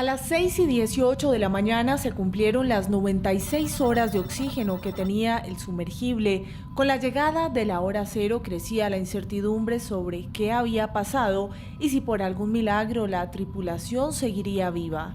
A las 6:18 de la mañana se cumplieron las 96 horas de oxígeno que tenía el sumergible. Con la llegada de la hora cero crecía la incertidumbre sobre qué había pasado y si por algún milagro la tripulación seguiría viva.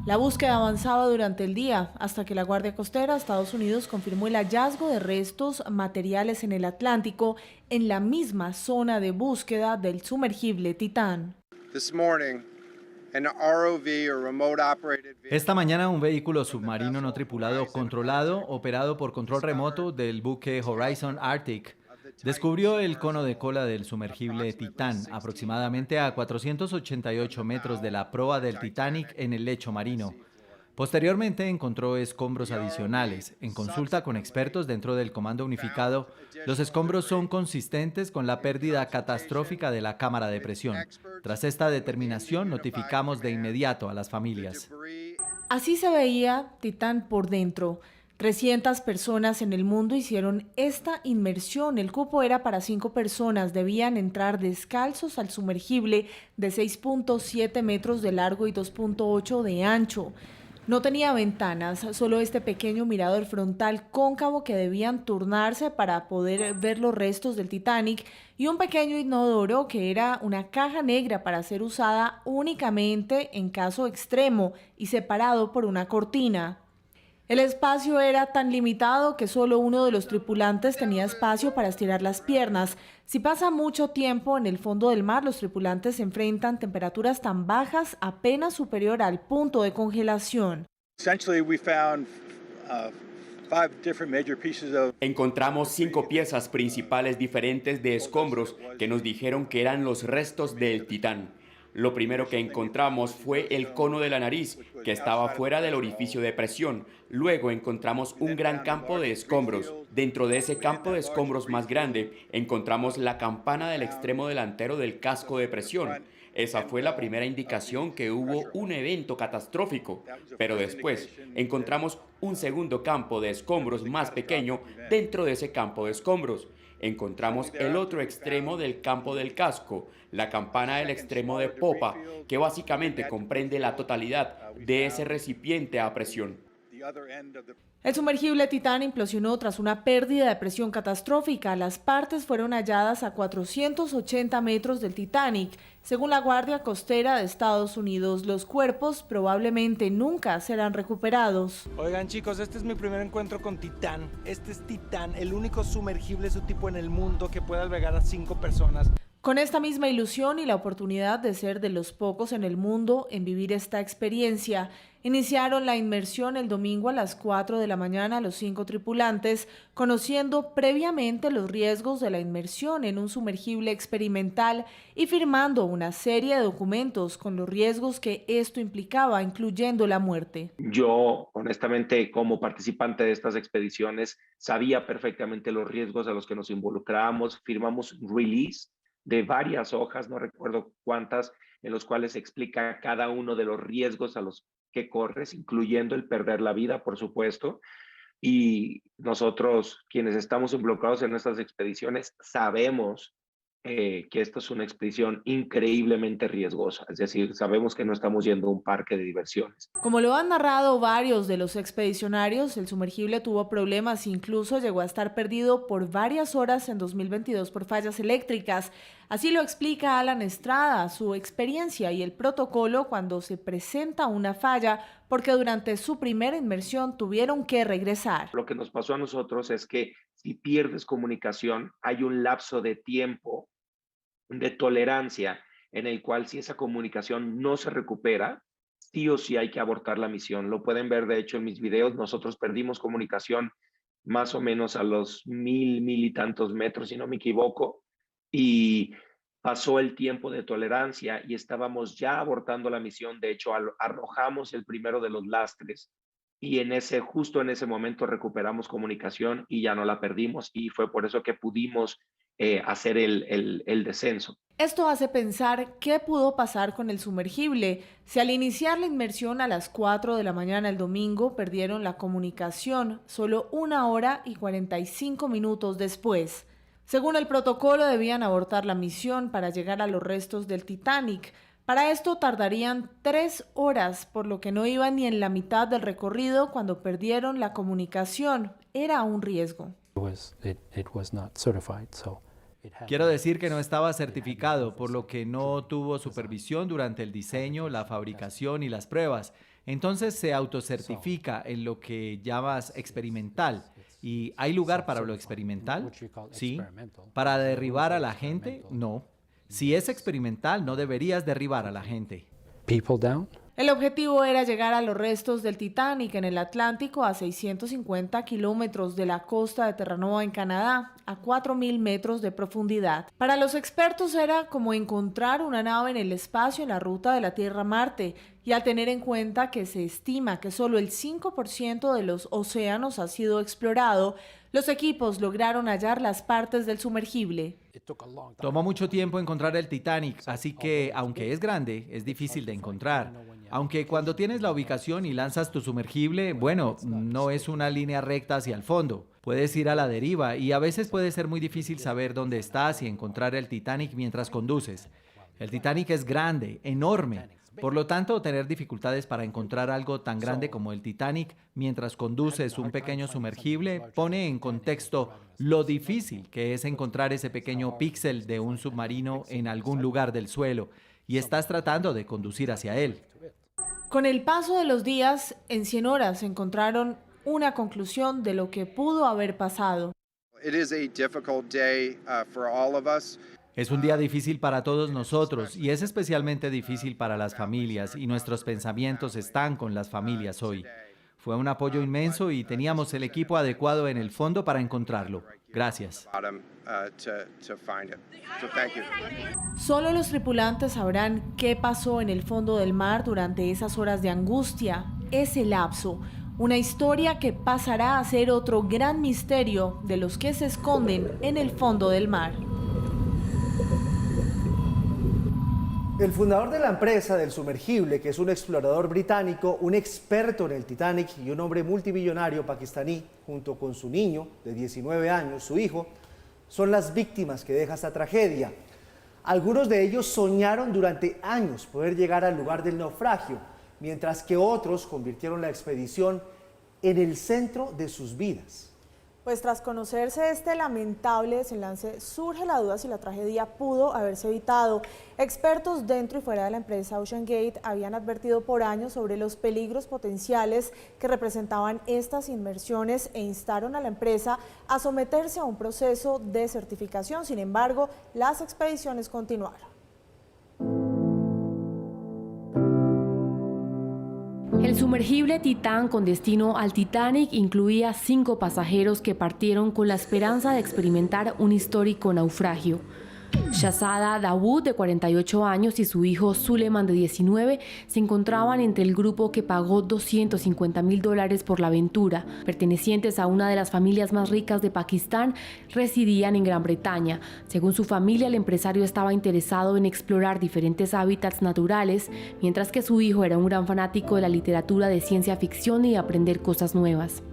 La búsqueda avanzaba durante el día, hasta que la Guardia Costera de Estados Unidos confirmó el hallazgo de restos materiales en el Atlántico, en la misma zona de búsqueda del sumergible Titán. Esta mañana un vehículo submarino no tripulado controlado, operado por control remoto del buque Horizon Arctic, descubrió el cono de cola del sumergible Titán, aproximadamente a 488 metros de la proa del Titanic en el lecho marino. Posteriormente encontró escombros adicionales. En consulta con expertos dentro del Comando Unificado, los escombros son consistentes con la pérdida catastrófica de la cámara de presión. Tras esta determinación, notificamos de inmediato a las familias. Así se veía Titán por dentro. 300 personas en el mundo hicieron esta inmersión. El cupo era para 5 personas. Debían entrar descalzos al sumergible de 6.7 metros de largo y 2.8 de ancho. No tenía ventanas, solo este pequeño mirador frontal cóncavo que debían turnarse para poder ver los restos del Titanic y un pequeño inodoro que era una caja negra para ser usada únicamente en caso extremo y separado por una cortina. El espacio era tan limitado que solo uno de los tripulantes tenía espacio para estirar las piernas. Si pasa mucho tiempo en el fondo del mar, los tripulantes se enfrentan temperaturas tan bajas apenas superior al punto de congelación. Encontramos 5 piezas principales diferentes de escombros que nos dijeron que eran los restos del Titán. Lo primero que encontramos fue el cono de la nariz, que estaba fuera del orificio de presión. Luego encontramos un gran campo de escombros. Dentro de ese campo de escombros más grande, encontramos la campana del extremo delantero del casco de presión. Esa fue la primera indicación que hubo un evento catastrófico. Pero después encontramos un segundo campo de escombros más pequeño dentro de ese campo de escombros. Encontramos el otro extremo del campo del casco, la campana del extremo de popa, que básicamente comprende la totalidad de ese recipiente a presión. El sumergible Titán implosionó tras una pérdida de presión catastrófica. Las partes fueron halladas a 480 metros del Titanic. Según la Guardia Costera de Estados Unidos, los cuerpos probablemente nunca serán recuperados. Oigan chicos, este es mi primer encuentro con Titán. Este es Titán, el único sumergible de su tipo en el mundo que puede albergar a 5 personas. Con esta misma ilusión y la oportunidad de ser de los pocos en el mundo en vivir esta experiencia, iniciaron la inmersión el domingo a las 4 de la mañana los 5 tripulantes, conociendo previamente los riesgos de la inmersión en un sumergible experimental y firmando una serie de documentos con los riesgos que esto implicaba, incluyendo la muerte. Yo, honestamente, como participante de estas expediciones, sabía perfectamente los riesgos a los que nos involucrábamos. Firmamos un release de varias hojas, no recuerdo cuántas, en los cuales explica cada uno de los riesgos a los que corres, incluyendo el perder la vida, por supuesto. Y nosotros, quienes estamos involucrados en estas expediciones, sabemos que esto es una expedición increíblemente riesgosa. Es decir, sabemos que no estamos yendo a un parque de diversiones. Como lo han narrado varios de los expedicionarios, el sumergible tuvo problemas, incluso llegó a estar perdido por varias horas en 2022 por fallas eléctricas. Así lo explica Alan Estrada, su experiencia y el protocolo cuando se presenta una falla, porque durante su primera inmersión tuvieron que regresar. Lo que nos pasó a nosotros es que si pierdes comunicación, hay un lapso de tiempo de tolerancia en el cual si esa comunicación no se recupera, sí o sí hay que abortar la misión. Lo pueden ver, de hecho, en mis videos. Nosotros perdimos comunicación más o menos a los 1000 y tantos metros, si no me equivoco, y pasó el tiempo de tolerancia y estábamos ya abortando la misión. De hecho, arrojamos el primero de los lastres y justo en ese momento recuperamos comunicación y ya no la perdimos, y fue por eso que pudimos hacer el descenso. Esto hace pensar qué pudo pasar con el sumergible. Si al iniciar la inmersión a las 4 de la mañana el domingo perdieron la comunicación, solo 1 hora y 45 minutos después. Según el protocolo, debían abortar la misión para llegar a los restos del Titanic. Para esto tardarían 3 horas, por lo que no iban ni en la mitad del recorrido cuando perdieron la comunicación. Era un riesgo. Quiero decir que no estaba certificado, por lo que no tuvo supervisión durante el diseño, la fabricación y las pruebas. Entonces se autocertifica en lo que llamas experimental. ¿Y hay lugar para lo experimental? Sí. ¿Para derribar a la gente? No. Si es experimental, no deberías derribar a la gente. El objetivo era llegar a los restos del Titanic en el Atlántico a 650 kilómetros de la costa de Terranova en Canadá, a 4.000 metros de profundidad. Para los expertos era como encontrar una nave en el espacio en la ruta de la Tierra a Marte, y al tener en cuenta que se estima que solo el 5% de los océanos ha sido explorado, los equipos lograron hallar las partes del sumergible. Tomó mucho tiempo encontrar el Titanic, así que, aunque es grande, es difícil de encontrar. Aunque cuando tienes la ubicación y lanzas tu sumergible, bueno, no es una línea recta hacia el fondo. Puedes ir a la deriva y a veces puede ser muy difícil saber dónde estás y encontrar el Titanic mientras conduces. El Titanic es grande, enorme. Por lo tanto, tener dificultades para encontrar algo tan grande como el Titanic mientras conduces un pequeño sumergible pone en contexto lo difícil que es encontrar ese pequeño píxel de un submarino en algún lugar del suelo y estás tratando de conducir hacia él. Con el paso de los días, en 100 horas encontraron una conclusión de lo que pudo haber pasado. Es un día difícil para todos nosotros y es especialmente difícil para las familias y nuestros pensamientos están con las familias hoy. Fue un apoyo inmenso y teníamos el equipo adecuado en el fondo para encontrarlo. Gracias. Solo los tripulantes sabrán qué pasó en el fondo del mar durante esas horas de angustia, ese lapso. Una historia que pasará a ser otro gran misterio de los que se esconden en el fondo del mar. El fundador de la empresa del sumergible, que es un explorador británico, un experto en el Titanic y un hombre multimillonario pakistaní, junto con su niño de 19 años, su hijo, son las víctimas que deja esta tragedia. Algunos de ellos soñaron durante años poder llegar al lugar del naufragio, mientras que otros convirtieron la expedición en el centro de sus vidas. Pues tras conocerse este lamentable desenlace, surge la duda si la tragedia pudo haberse evitado. Expertos dentro y fuera de la empresa OceanGate habían advertido por años sobre los peligros potenciales que representaban estas inmersiones e instaron a la empresa a someterse a un proceso de certificación. Sin embargo, las expediciones continuaron. El sumergible Titán con destino al Titanic incluía 5 pasajeros que partieron con la esperanza de experimentar un histórico naufragio. Shahzada Dawood, de 48 años, y su hijo Suleiman, de 19, se encontraban entre el grupo que pagó $250.000 por la aventura. Pertenecientes a una de las familias más ricas de Pakistán, residían en Gran Bretaña. Según su familia, el empresario estaba interesado en explorar diferentes hábitats naturales, mientras que su hijo era un gran fanático de la literatura de ciencia ficción y de aprender cosas nuevas.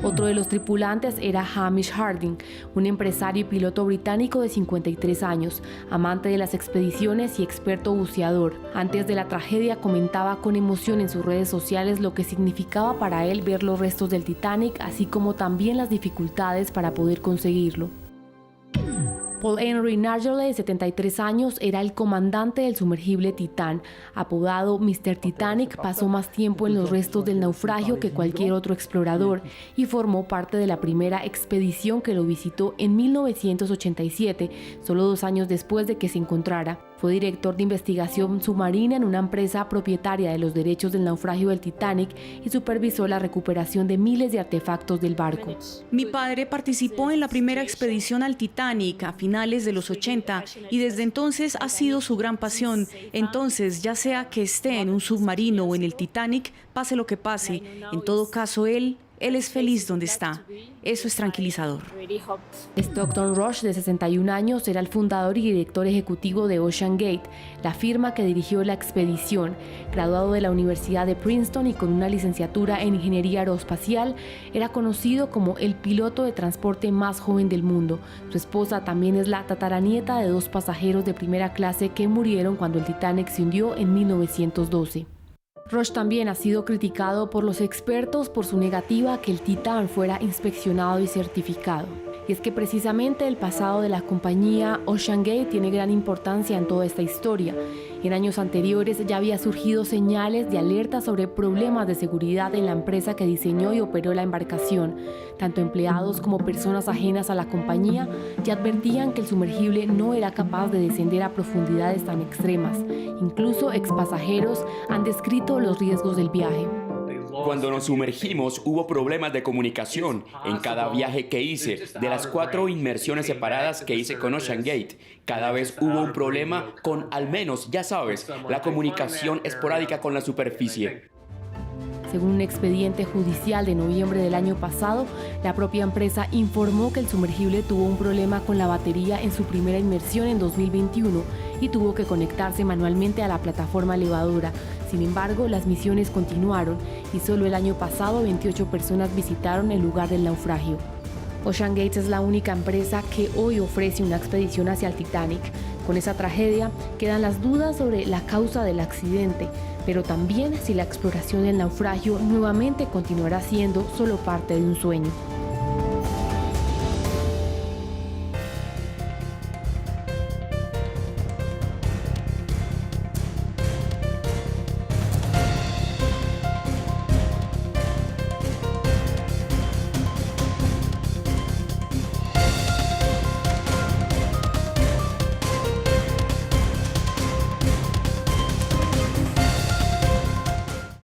Otro de los tripulantes era Hamish Harding, un empresario y piloto británico de 53 años, amante de las expediciones y experto buceador. Antes de la tragedia comentaba con emoción en sus redes sociales lo que significaba para él ver los restos del Titanic, así como también las dificultades para poder conseguirlo. Paul Henry Nargile, de 73 años, era el comandante del sumergible Titán. Apodado Mr. Titanic, pasó más tiempo en los restos del naufragio que cualquier otro explorador y formó parte de la primera expedición que lo visitó en 1987, solo 2 años después de que se encontrara. Fue director de investigación submarina en una empresa propietaria de los derechos del naufragio del Titanic y supervisó la recuperación de miles de artefactos del barco. Mi padre participó en la primera expedición al Titanic a finales de los 80 y desde entonces ha sido su gran pasión. Entonces, ya sea que esté en un submarino o en el Titanic, pase lo que pase, en todo caso él él es feliz donde está. Eso es tranquilizador. Stockton Rush, de 61 años, era el fundador y director ejecutivo de Ocean Gate, la firma que dirigió la expedición. Graduado de la Universidad de Princeton y con una licenciatura en Ingeniería Aeroespacial, era conocido como el piloto de transporte más joven del mundo. Su esposa también es la tataranieta de 2 pasajeros de primera clase que murieron cuando el Titanic se hundió en 1912. Rush también ha sido criticado por los expertos por su negativa a que el Titán fuera inspeccionado y certificado. Y es que precisamente el pasado de la compañía Ocean Gate tiene gran importancia en toda esta historia. En años anteriores ya había surgido señales de alerta sobre problemas de seguridad en la empresa que diseñó y operó la embarcación. Tanto empleados como personas ajenas a la compañía ya advertían que el sumergible no era capaz de descender a profundidades tan extremas. Incluso expasajeros han descrito los riesgos del viaje. Cuando nos sumergimos hubo problemas de comunicación en cada viaje que hice. De las 4 inmersiones separadas que hice con Ocean Gate, cada vez hubo un problema con, al menos, ya sabes, la comunicación esporádica con la superficie. Según un expediente judicial de noviembre del año pasado, la propia empresa informó que el sumergible tuvo un problema con la batería en su primera inmersión en 2021 y tuvo que conectarse manualmente a la plataforma elevadora. Sin embargo, las misiones continuaron y solo el año pasado 28 personas visitaron el lugar del naufragio. Ocean Gate es la única empresa que hoy ofrece una expedición hacia el Titanic. Con esa tragedia quedan las dudas sobre la causa del accidente, pero también si la exploración del naufragio nuevamente continuará siendo solo parte de un sueño.